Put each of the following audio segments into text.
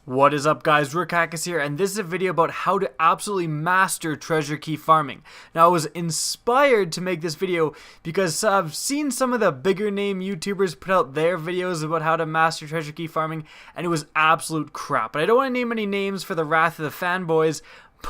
What is up, guys? Rickackis here, and this is a video about how to absolutely master treasure key farming. Now, I was inspired to make this video because I've seen some of the bigger name YouTubers put out their videos about how to master treasure key farming, and it was absolute crap. And I don't want to name any names for the wrath of the fanboys,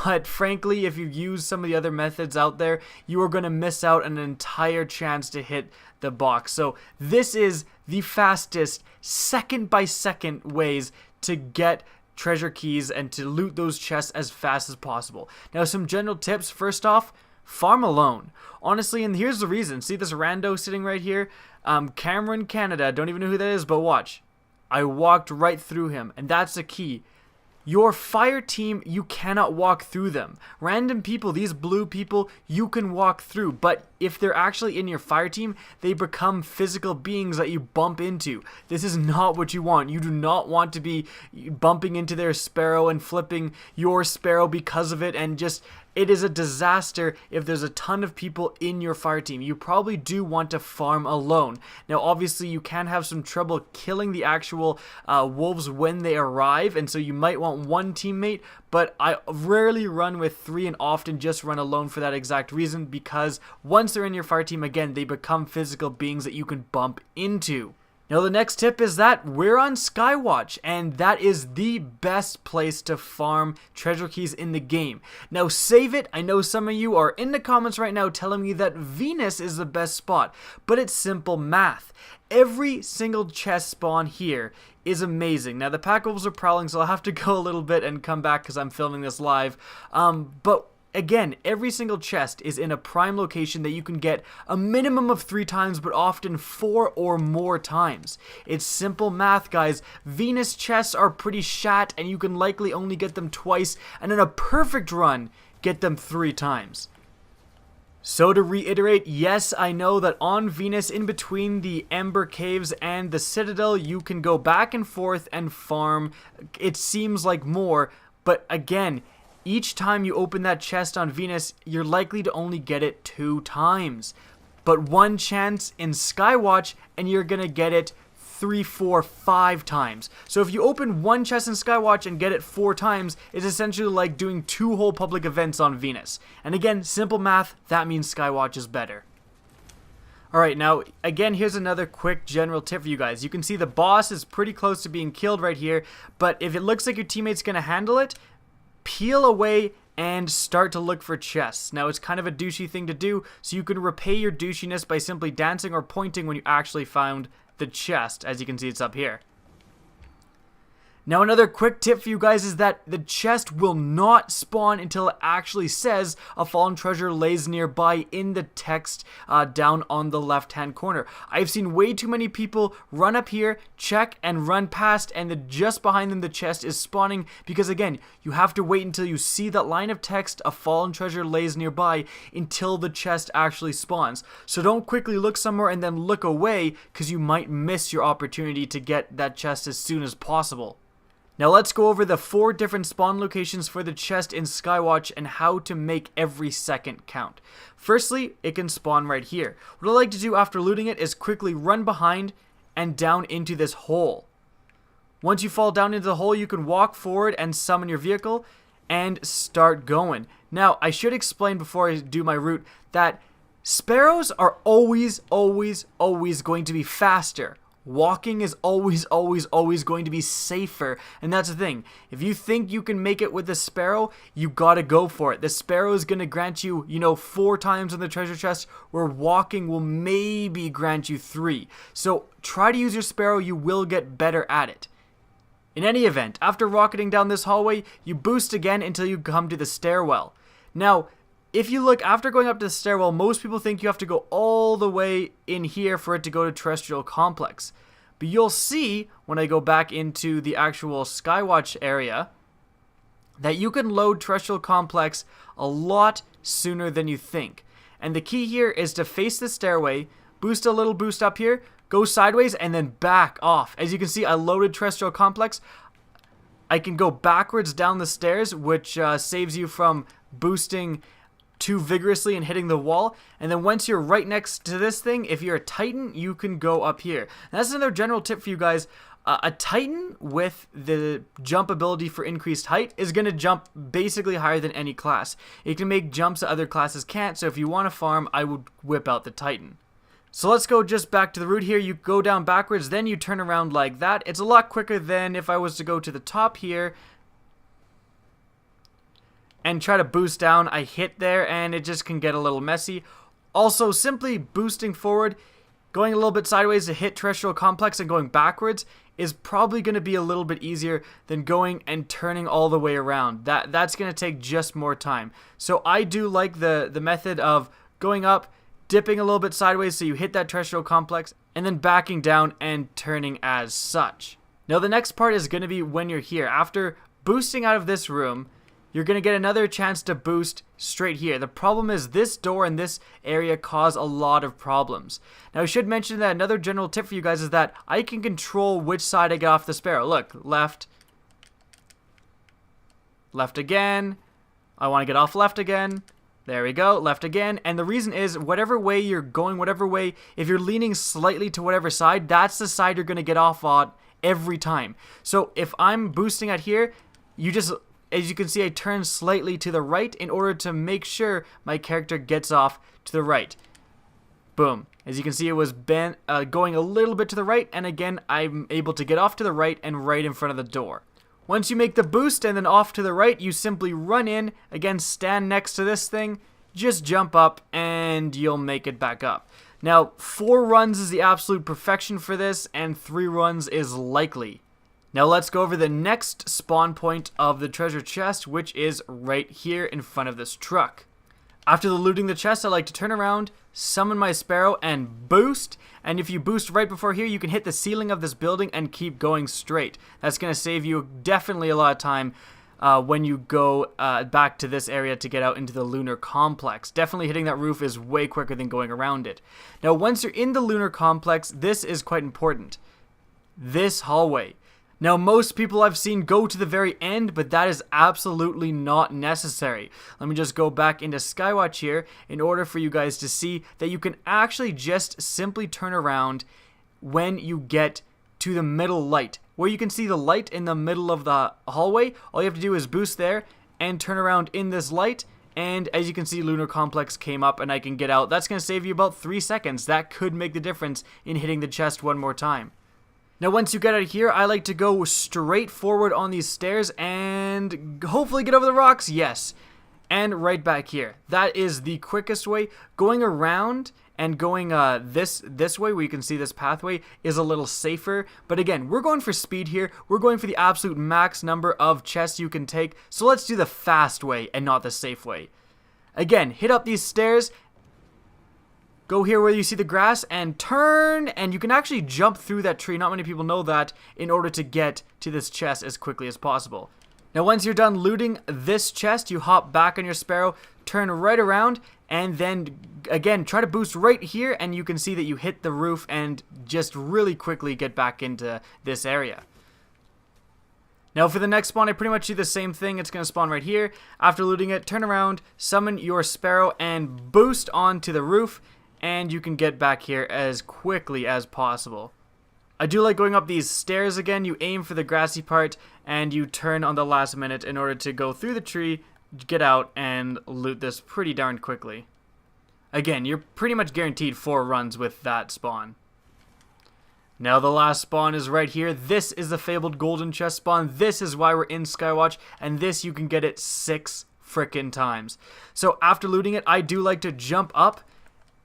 but frankly, if you use some of the other methods out there, you are going to miss out on an entire chance to hit the box. So this is the fastest, second by second ways to get treasure keys and to loot those chests as fast as possible. Now, some general tips. First off, farm alone. Honestly, and here's the reason. See this rando sitting right here? Cameron, Canada. Don't even know who that is, but watch. I walked right through him, and that's the key. Your fire team, you cannot walk through them. Random people, these blue people, you can walk through. But if they're actually in your fire team, they become physical beings that you bump into. This is not what you want. You do not want to be bumping into their sparrow and flipping your sparrow because of it, and just it is a disaster if there's a ton of people in your fire team. You probably do want to farm alone. Now, obviously, you can have some trouble killing the actual wolves when they arrive, and so you might want one teammate, but I rarely run with three and often just run alone for that exact reason, because once they're in your fire team, again, they become physical beings that you can bump into. Now, the next tip is that we're on Skywatch, and that is the best place to farm treasure keys in the game. Now, save it. I know some of you are in the comments right now telling me that Venus is the best spot, but it's simple math. Every single chest spawn here is amazing. Now, the pack wolves are prowling, so I'll have to go a little bit and come back because I'm filming this live. But again, every single chest is in a prime location that you can get a minimum of 3 times, but often 4 or more times. It's simple math, guys. Venus chests are pretty shat, and you can likely only get them twice, and in a perfect run, get them 3 times. So to reiterate, yes, I know that on Venus, in between the Ember Caves and the Citadel, you can go back and forth and farm. It seems like more, but again, each time you open that chest on Venus, you're likely to only get it 2 times. But one chance in Skywatch, and you're gonna get it 3, 4, 5 times. So if you open one chest in Skywatch and get it 4 times, it's essentially like doing 2 whole public events on Venus. And again, simple math, that means Skywatch is better. Alright, now, again, here's another quick general tip for you guys. You can see the boss is pretty close to being killed right here, but if it looks like your teammate's gonna handle it, peel away and start to look for chests. Now, it's kind of a douchey thing to do, so you can repay your douchiness by simply dancing or pointing when you actually found the chest. As you can see, it's up here. Now, another quick tip for you guys is that the chest will not spawn until it actually says a fallen treasure lays nearby in the text down on the left-hand corner. I've seen way too many people run up here, check, and run past, and just behind them the chest is spawning because, again, you have to wait until you see that line of text, a fallen treasure lays nearby, until the chest actually spawns. So don't quickly look somewhere and then look away, because you might miss your opportunity to get that chest as soon as possible. Now let's go over the 4 different spawn locations for the chest in Skywatch and how to make every second count. Firstly, it can spawn right here. What I like to do after looting it is quickly run behind and down into this hole. Once you fall down into the hole, you can walk forward and summon your vehicle and start going. Now, I should explain before I do my route that sparrows are always going to be faster. Walking is always going to be safer, and that's the thing. If you think you can make it with the sparrow, you gotta go for it. The sparrow is gonna grant you, 4 times on the treasure chest, where walking will maybe grant you 3. So try to use your sparrow, you will get better at it. In any event, after rocketing down this hallway, you boost again until you come to the stairwell. Now, if you look, after going up to the stairwell, most people think you have to go all the way in here for it to go to Terrestrial Complex. But you'll see, when I go back into the actual Skywatch area, that you can load Terrestrial Complex a lot sooner than you think. And the key here is to face the stairway, boost a little boost up here, go sideways, and then back off. As you can see, I loaded Terrestrial Complex. I can go backwards down the stairs, which saves you from boosting too vigorously and hitting the wall. And then once you're right next to this thing, if you're a Titan, you can go up here. And that's another general tip for you guys. A Titan with the jump ability for increased height is going to jump basically higher than any class. It can make jumps that other classes can't, so if you want to farm, I would whip out the Titan. So let's go just back to the route here. You go down backwards, then you turn around like that. It's a lot quicker than if I was to go to the top here and try to boost down. I hit there and it just can get a little messy. Also, simply boosting forward, going a little bit sideways to hit Terrestrial Complex and going backwards is probably going to be a little bit easier than going and turning all the way around. That's going to take just more time. So I do like the method of going up, dipping a little bit sideways so you hit that Terrestrial Complex, and then backing down and turning as such. Now the next part is going to be when you're here. After boosting out of this room, you're going to get another chance to boost straight here. The problem is this door and this area cause a lot of problems. Now I should mention that another general tip for you guys is that I can control which side I get off the sparrow. Look, left, left again. I want to get off left again. There we go, left again. And the reason is whatever way you're going, whatever way, if you're leaning slightly to whatever side, that's the side you're going to get off on every time. So if I'm boosting out here, you just... as you can see, I turn slightly to the right in order to make sure my character gets off to the right. Boom. As you can see, it was going a little bit to the right, and again, I'm able to get off to the right and right in front of the door. Once you make the boost and then off to the right, you simply run in, again, stand next to this thing, just jump up, and you'll make it back up. Now, 4 runs is the absolute perfection for this, and 3 runs is likely. Now let's go over the next spawn point of the treasure chest, which is right here in front of this truck. After looting the chest, I like to turn around, summon my sparrow, and boost. And if you boost right before here, you can hit the ceiling of this building and keep going straight. That's going to save you definitely a lot of time when you go back to this area to get out into the lunar complex. Definitely hitting that roof is way quicker than going around it. Now once you're in the lunar complex, this is quite important. This hallway. Now, most people I've seen go to the very end, but that is absolutely not necessary. Let me just go back into Skywatch here in order for you guys to see that you can actually just simply turn around when you get to the middle light. Where you can see the light in the middle of the hallway, all you have to do is boost there and turn around in this light. And as you can see, Lunar Complex came up and I can get out. That's going to save you about 3 seconds. That could make the difference in hitting the chest one more time. Now once you get out of here, I like to go straight forward on these stairs and hopefully get over the rocks. Yes. And right back here. That is the quickest way. Going around and going this way where you can see this pathway is a little safer. But again, we're going for speed here. We're going for the absolute max number of chests you can take. So let's do the fast way and not the safe way. Again, hit up these stairs. Go here where you see the grass and turn, and you can actually jump through that tree. Not many people know that in order to get to this chest as quickly as possible. Now once you're done looting this chest, you hop back on your sparrow, turn right around, and then again try to boost right here, and you can see that you hit the roof and just really quickly get back into this area. Now for the next spawn, I pretty much do the same thing. It's going to spawn right here. After looting it, turn around, summon your sparrow, and boost onto the roof. And you can get back here as quickly as possible. I do like going up these stairs again. You aim for the grassy part and you turn on the last minute in order to go through the tree, get out, and loot this pretty darn quickly. Again, you're pretty much guaranteed 4 runs with that spawn. Now the last spawn is right here. This is the fabled golden chest spawn. This is why we're in Skywatch, and this you can get it 6 frickin' times. So after looting it, I do like to jump up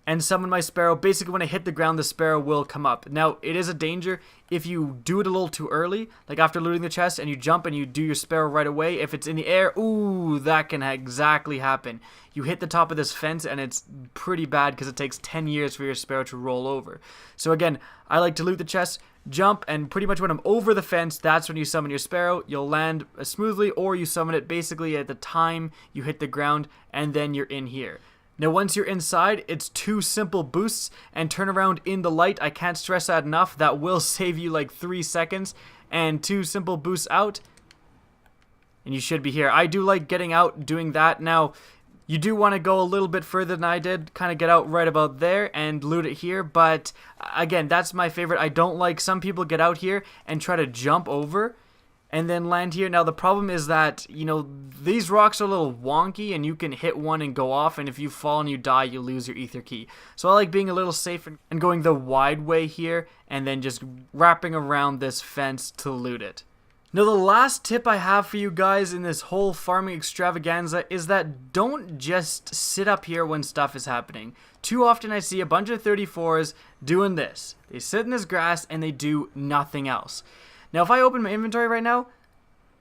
and summon my sparrow. Basically, when I hit the ground, the sparrow will come up. Now, it is a danger if you do it a little too early, like after looting the chest and you jump and you do your sparrow right away. If it's in the air, ooh, that can exactly happen. You hit the top of this fence and it's pretty bad because it takes 10 years for your sparrow to roll over. So again, I like to loot the chest, jump, and pretty much when I'm over the fence, that's when you summon your sparrow. You'll land smoothly, or you summon it basically at the time you hit the ground, and then you're in here. Now once you're inside, it's 2 simple boosts and turn around in the light. I can't stress that enough. That will save you like 3 seconds. And 2 simple boosts out, and you should be here. I do like getting out, doing that. Now, You do want to go a little bit further than I did, kind of get out right about there and loot it here, but again, that's my favorite. I don't like some people get out here and try to jump over and then land here. Now the problem is that, you know, these rocks are a little wonky and you can hit one and go off, and if you fall and you die, you lose your ether key. So I like being a little safe and going the wide way here and then just wrapping around this fence to loot it. Now the last tip I have for you guys in this whole farming extravaganza is that don't just sit up here when stuff is happening. Too often I see a bunch of 34s doing this. They sit in this grass and they do nothing else. Now if I open my inventory right now,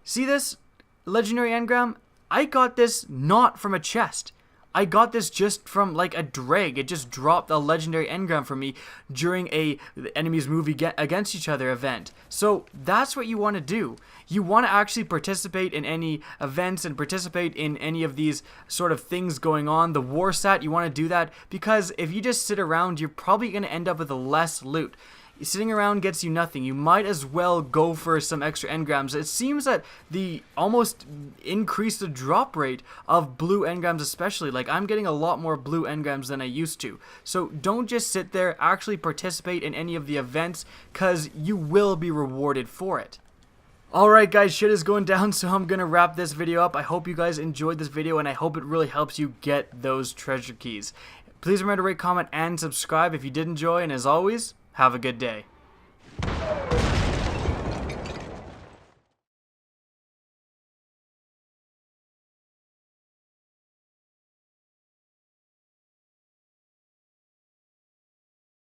see this legendary engram? I got this not from a chest. I got this just from like a drag. It just dropped a legendary engram for me during the enemies move against each other event. So that's what you want to do. You want to actually participate in any events and participate in any of these sort of things going on. The war stat, you want to do that because if you just sit around, you're probably going to end up with less loot. Sitting around gets you nothing. You might as well go for some extra engrams. It seems that the almost increased the drop rate of blue engrams especially. Like I'm getting a lot more blue engrams than I used to. So don't just sit there, actually participate in any of the events because you will be rewarded for it. Alright guys, shit is going down, so I'm gonna wrap this video up. I hope you guys enjoyed this video and I hope it really helps you get those treasure keys. Please remember to rate, comment, and subscribe if you did enjoy, and as always, have a good day.